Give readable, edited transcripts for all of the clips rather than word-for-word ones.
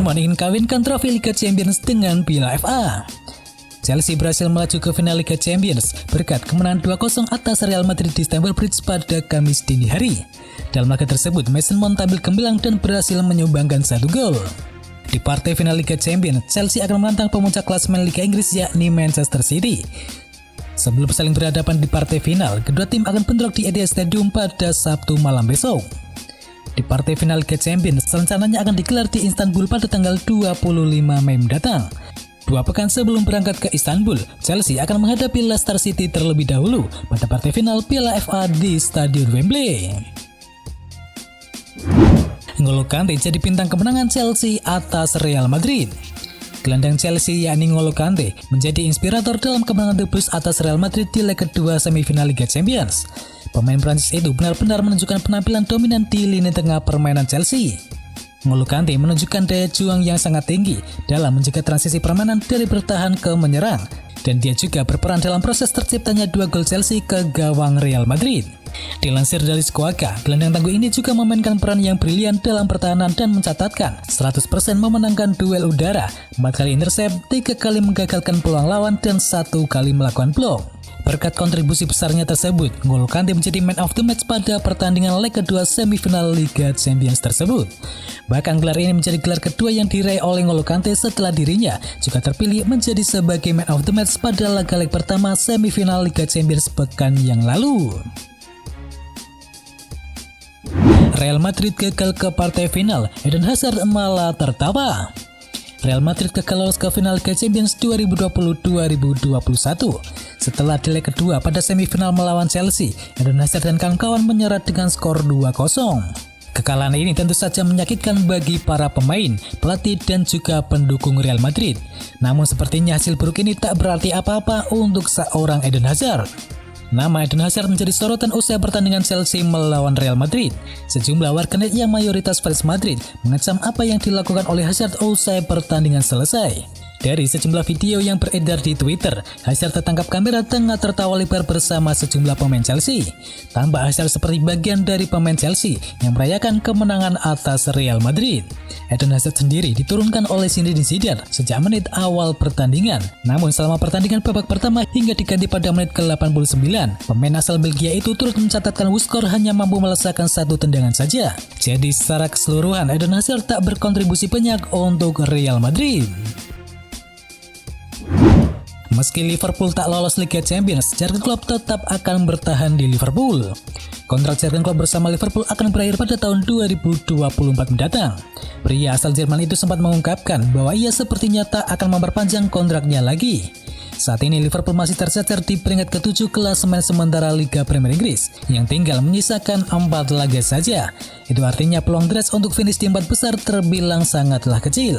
Dortmund ingin kawinkan trofi Liga Champions dengan Piala FA. Chelsea berhasil melaju ke final Liga Champions berkat kemenangan 2-0 atas Real Madrid di Stamford Bridge pada Kamis dini hari. Dalam laga tersebut, Mason Mount tampil gemilang dan berhasil menyumbangkan 1 gol. Di partai final Liga Champions, Chelsea akan menantang pemuncak klasemen Liga Inggris yakni Manchester City. Sebelum saling berhadapan di partai final, kedua tim akan bentrok di Etihad Stadium pada Sabtu malam besok. Di partai final Liga Champions, rencananya akan digelar di Istanbul pada tanggal 25 Mei mendatang. 2 pekan sebelum berangkat ke Istanbul, Chelsea akan menghadapi Leicester City terlebih dahulu pada partai final Piala FA di Stadion Wembley. N'Golo Kante jadi bintang kemenangan Chelsea atas Real Madrid. Gelandang Chelsea yakni N'Golo Kante menjadi inspirator dalam kemenangan The Blues atas Real Madrid di leg kedua semifinal Liga Champions. Pemain Prancis itu benar-benar menunjukkan penampilan dominan di lini tengah permainan Chelsea. N'Golo Kante menunjukkan daya juang yang sangat tinggi dalam menjaga transisi permainan dari bertahan ke menyerang, dan dia juga berperan dalam proses terciptanya 2 gol Chelsea ke gawang Real Madrid. Dilansir dari Squawka, gelandang tangguh ini juga memainkan peran yang brilian dalam pertahanan dan mencatatkan 100% memenangkan duel udara, 4 kali intercept, 3 kali menggagalkan peluang lawan, dan 1 kali melakukan blok. Berkat kontribusi besarnya tersebut, N'Golo Kante menjadi man of the match pada pertandingan leg kedua semifinal Liga Champions tersebut. Bahkan gelar ini menjadi gelar kedua yang diraih oleh N'Golo Kante setelah dirinya juga terpilih menjadi sebagai man of the match pada laga leg pertama semifinal Liga Champions pekan yang lalu. Real Madrid gagal ke partai final, Eden Hazard malah tertawa. Real Madrid gagal lolos ke final Liga Champions 2020-2021. Setelah di leg kedua pada semifinal melawan Chelsea, Eden Hazard dan kawan-kawan menyeret dengan skor 2-0. Kekalahan ini tentu saja menyakitkan bagi para pemain, pelatih, dan juga pendukung Real Madrid. Namun sepertinya hasil buruk ini tak berarti apa-apa untuk seorang Eden Hazard. Nama Eden Hazard menjadi sorotan usai pertandingan Chelsea melawan Real Madrid. Sejumlah warganet yang mayoritas fans Madrid mengecam apa yang dilakukan oleh Hazard usai pertandingan selesai. Dari sejumlah video yang beredar di Twitter, Hazard tertangkap kamera tengah tertawa lebar bersama sejumlah pemain Chelsea. Tampak Hazard seperti bagian dari pemain Chelsea yang merayakan kemenangan atas Real Madrid. Eden Hazard sendiri diturunkan oleh Zinedine Zidane sejak menit awal pertandingan. Namun selama pertandingan babak pertama hingga diganti pada menit ke-89, pemain asal Belgia itu turut mencatatkan skor hanya mampu melesakkan 1 tendangan saja. Jadi secara keseluruhan Eden Hazard tak berkontribusi banyak untuk Real Madrid. Meski Liverpool tak lolos Liga Champions, Jurgen Klopp tetap akan bertahan di Liverpool. Kontrak Jurgen Klopp bersama Liverpool akan berakhir pada tahun 2024 mendatang. Pria asal Jerman itu sempat mengungkapkan bahwa ia sepertinya tak akan memperpanjang kontraknya lagi. Saat ini Liverpool masih tercecer di peringkat ke-7 klasemen sementara Liga Premier Inggris yang tinggal menyisakan 4 laga saja. Itu artinya peluang The Reds untuk finish di 4 besar terbilang sangatlah kecil.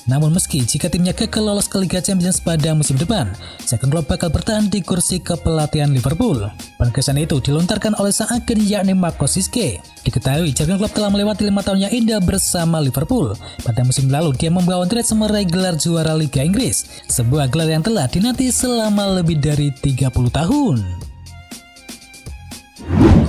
Namun meski jika timnya gagal lolos ke Liga Champions pada musim depan, Jurgen Klopp bakal bertahan di kursi kepelatihan Liverpool. Penegasan itu dilontarkan oleh sang agen yakni Marco Siske. Diketahui Jurgen Klopp telah melewati 5 tahun yang indah bersama Liverpool. Pada musim lalu dia membawa The Reds meraih gelar juara Liga Inggris, sebuah gelar yang telah dinanti selama lebih dari 30 tahun.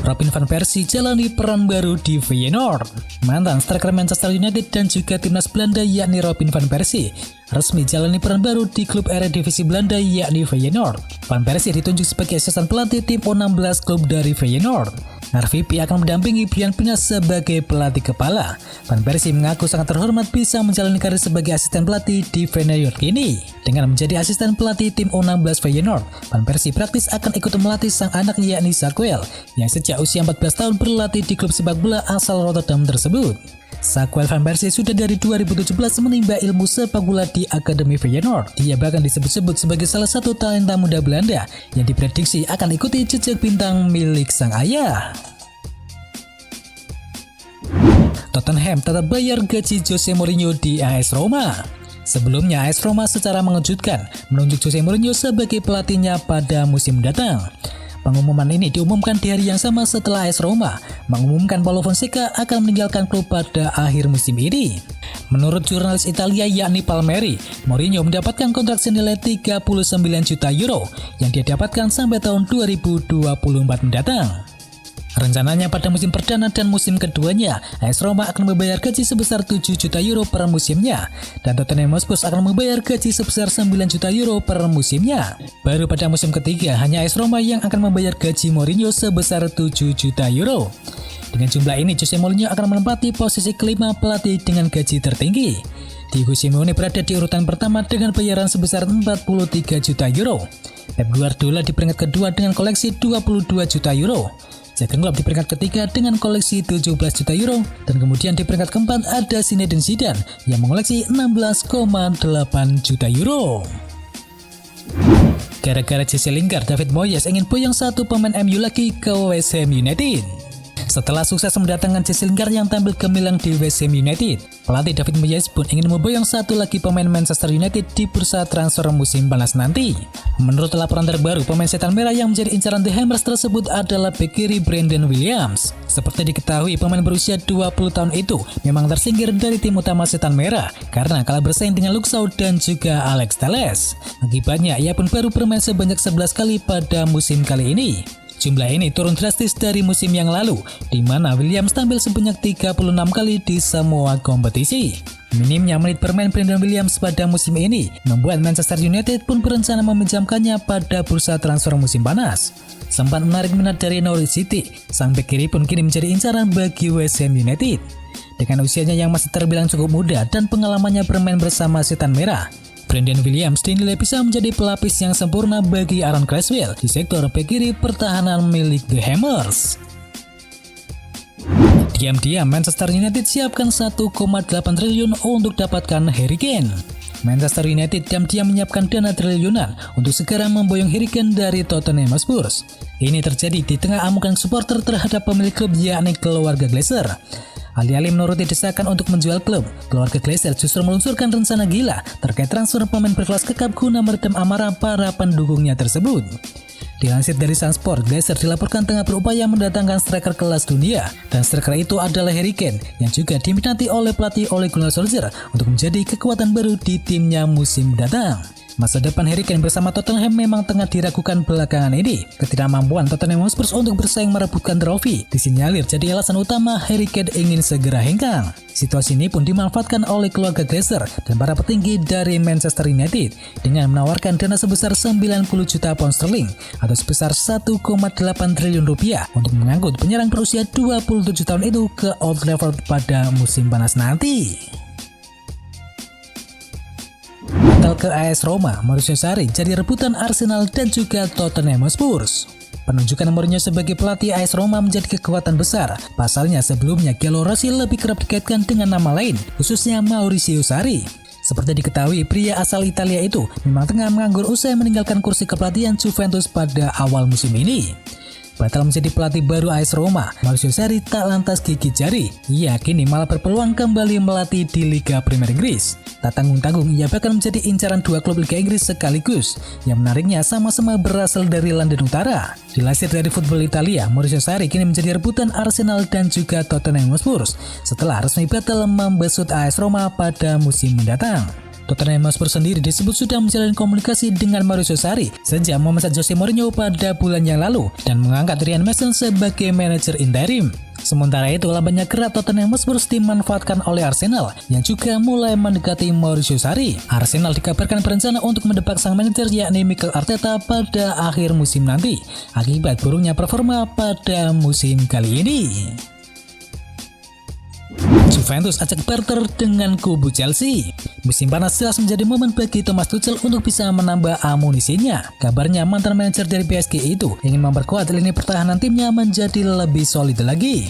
Robin van Persie jalani peran baru di Feyenoord. Mantan striker Manchester United dan juga timnas Belanda yakni Robin van Persie resmi jalani peran baru di klub Eredivisie Belanda yakni Feyenoord. Van Persie ditunjuk sebagai asisten pelatih tim U16 klub dari Feyenoord. RVP akan mendampingi Brian Pinas sebagai pelatih kepala. Van Persie mengaku sangat terhormat bisa menjalani karir sebagai asisten pelatih di Feyenoord ini. Dengan menjadi asisten pelatih tim U16 Feyenoord, Van Persie praktis akan ikut melatih sang anak yakni Samuel yang sejak usia 14 tahun berlatih di klub sepak bola asal Rotterdam tersebut. Samuel van Persie sudah dari 2017 menimba ilmu sepak bola di Akademi Feyenoord. Dia bahkan disebut-sebut sebagai salah satu talenta muda Belanda yang diprediksi akan ikuti jejak bintang milik sang ayah. Tottenham tetap bayar gaji Jose Mourinho di AS Roma. Sebelumnya AS Roma secara mengejutkan menunjuk Jose Mourinho sebagai pelatihnya pada musim mendatang. Pengumuman ini diumumkan di hari yang sama setelah AS Roma mengumumkan Paulo Fonseca akan meninggalkan klub pada akhir musim ini. Menurut jurnalis Italia yakni Palmeri, Mourinho mendapatkan kontrak senilai 39 juta euro yang dia dapatkan sampai tahun 2024 mendatang. Rencananya pada musim perdana dan musim keduanya, AS Roma akan membayar gaji sebesar 7 juta euro per musimnya, dan Tottenham Hotspur akan membayar gaji sebesar 9 juta euro per musimnya. Baru pada musim ketiga, hanya AS Roma yang akan membayar gaji Mourinho sebesar 7 juta euro. Dengan jumlah ini, Jose Mourinho akan menempati posisi kelima pelatih dengan gaji tertinggi. Diego Simeone berada di urutan pertama dengan bayaran sebesar 43 juta euro. Pep Guardiola di peringkat kedua dengan koleksi 22 juta euro. Jurgen Klopp di peringkat ketiga dengan koleksi 17 juta euro, dan kemudian di peringkat keempat ada Zinedine Zidane yang mengoleksi 16,8 juta euro. Gara-gara Jesse Lingard, David Moyes ingin boyong satu pemain MU lagi ke West Ham United. Setelah sukses mendatangkan Jesse Lingard yang tampil gemilang di West Ham United, pelatih David Moyes pun ingin memboyong satu lagi pemain Manchester United di bursa transfer musim panas nanti. Menurut laporan terbaru, pemain setan merah yang menjadi incaran The Hammers tersebut adalah bek kiri Brandon Williams. Seperti diketahui, pemain berusia 20 tahun itu memang tersingkir dari tim utama setan merah karena kalah bersaing dengan Luke Shaw dan juga Alex Telles. Akibatnya, ia pun baru bermain sebanyak 11 kali pada musim kali ini. Jumlah ini turun drastis dari musim yang lalu, di mana Williams tampil sebanyak 36 kali di semua kompetisi. Minimnya menit bermain Brandon Williams pada musim ini membuat Manchester United pun berencana meminjamkannya pada bursa transfer musim panas. Sempat menarik minat dari Norwich City, sang bek kiri pun kini menjadi incaran bagi West Ham United. Dengan usianya yang masih terbilang cukup muda dan pengalamannya bermain bersama setan merah, Brandon Williams dinilai bisa menjadi pelapis yang sempurna bagi Aaron Cresswell di sektor bek kiri pertahanan milik The Hammers. Diam-diam Manchester United siapkan 1,8 triliun untuk dapatkan Harry Kane. Manchester United diam-diam menyiapkan dana triliunan untuk segera memboyong Harry Kane dari Tottenham Hotspur. Ini terjadi di tengah amukan supporter terhadap pemilik klub yakni keluarga Glazer. Alih-alih menuruti desakan untuk menjual klub, keluarga Glazer justru meluncurkan rencana gila terkait transfer pemain berkelas ke klub guna meredam amarah para pendukungnya tersebut. Dilansir dari Sunsport, Glazer dilaporkan tengah berupaya mendatangkan striker kelas dunia, dan striker itu adalah Harry Kane yang juga diminati oleh pelatih Ole Gunnar Solskjaer untuk menjadi kekuatan baru di timnya musim mendatang. Masa depan Harry Kane bersama Tottenham memang tengah diragukan belakangan ini. Ketidakmampuan Tottenham Hotspur untuk bersaing merebutkan trofi disinyalir jadi alasan utama Harry Kane ingin segera hengkang. Situasi ini pun dimanfaatkan oleh keluarga Glazer dan para petinggi dari Manchester United dengan menawarkan dana sebesar 90 juta pound sterling atau sebesar 1,8 triliun rupiah untuk mengangkut penyerang berusia 27 tahun itu ke Old Trafford pada musim panas nanti. Ke AS Roma, Mauricio Sarri jadi rebutan Arsenal dan juga Tottenham Hotspur. Penunjukan Mourinho sebagai pelatih AS Roma menjadi kekuatan besar. Pasalnya sebelumnya Gianluigi Rossi lebih kerap dikaitkan dengan nama lain, khususnya Mauricio Sarri. Seperti diketahui, pria asal Italia itu memang tengah menganggur usai meninggalkan kursi kepelatihan Juventus pada awal musim ini. Batal menjadi pelatih baru AS Roma, Mauricio Sarri tak lantas gigit jari. Ia kini malah berpeluang kembali melatih di Liga Premier Inggris. Tak tanggung-tanggung, ia bahkan menjadi incaran dua klub Liga Inggris sekaligus. Yang menariknya sama-sama berasal dari London Utara. Dilansir dari Football Italia, Mauricio Sarri kini menjadi rebutan Arsenal dan juga Tottenham Hotspur setelah resmi batal membesut AS Roma pada musim mendatang. Tottenham Hotspur sendiri disebut sudah menjalin komunikasi dengan Mauricio Sarri sejak memecat Jose Mourinho pada bulan yang lalu dan mengangkat Ryan Mason sebagai manajer interim. Sementara itu, lambatnya gerak Tottenham Hotspur dimanfaatkan oleh Arsenal yang juga mulai mendekati Mauricio Sarri. Arsenal dikabarkan berencana untuk mendebak sang manajer yakni Mikel Arteta pada akhir musim nanti akibat buruknya performa pada musim kali ini. Juventus ajak barter dengan kubu Chelsea. Musim panas jelas menjadi momen bagi Thomas Tuchel untuk bisa menambah amunisinya. Kabarnya mantan manajer dari PSG itu ingin memperkuat lini pertahanan timnya menjadi lebih solid lagi.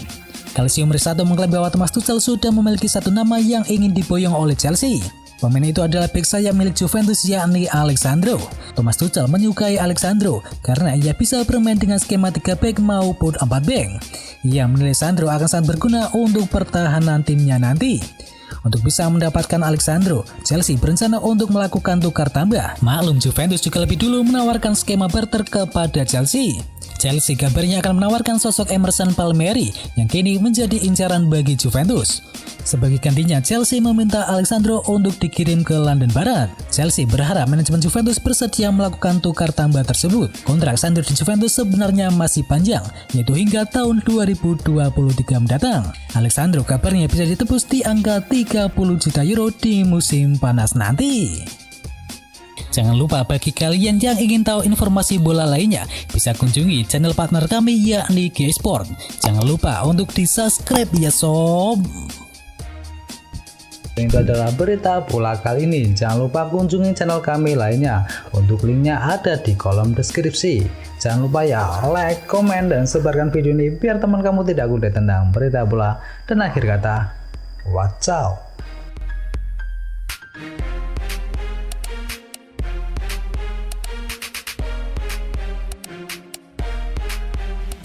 Calcio Mercato mengklaim bahwa Thomas Tuchel sudah memiliki satu nama yang ingin diboyong oleh Chelsea. Pemain itu adalah bek sayap milik Juventus yakni Alex Sandro. Thomas Tuchel menyukai Alex Sandro karena ia bisa bermain dengan skema 3 back maupun 4 back. Ia menilai Sandro akan sangat berguna untuk pertahanan timnya nanti. untuk bisa mendapatkan Alexandro. Chelsea berencana untuk melakukan tukar tambah. Maklum, Juventus juga lebih dulu menawarkan skema barter kepada Chelsea. Chelsea kabarnya akan menawarkan sosok Emerson Palmieri yang kini menjadi incaran bagi Juventus. Sebagai gantinya, Chelsea meminta Alexandro untuk dikirim ke London Barat. Chelsea berharap manajemen Juventus bersedia melakukan tukar tambah tersebut. Kontrak Alexandro di Juventus sebenarnya masih panjang, yaitu hingga tahun 2023 mendatang. Alexandro kabarnya bisa ditebus di angka 30 juta euro di musim panas nanti. Jangan lupa bagi kalian yang ingin tahu informasi bola lainnya, bisa kunjungi channel partner kami yakni G-Sport. Jangan lupa untuk di-subscribe ya sob. Itu adalah berita bola kali ini. Jangan lupa kunjungi channel kami lainnya. Untuk linknya ada di kolom deskripsi. Jangan lupa ya like, komen, dan sebarkan video ini biar teman kamu tidak update tentang berita bola. Dan akhir kata, wacau.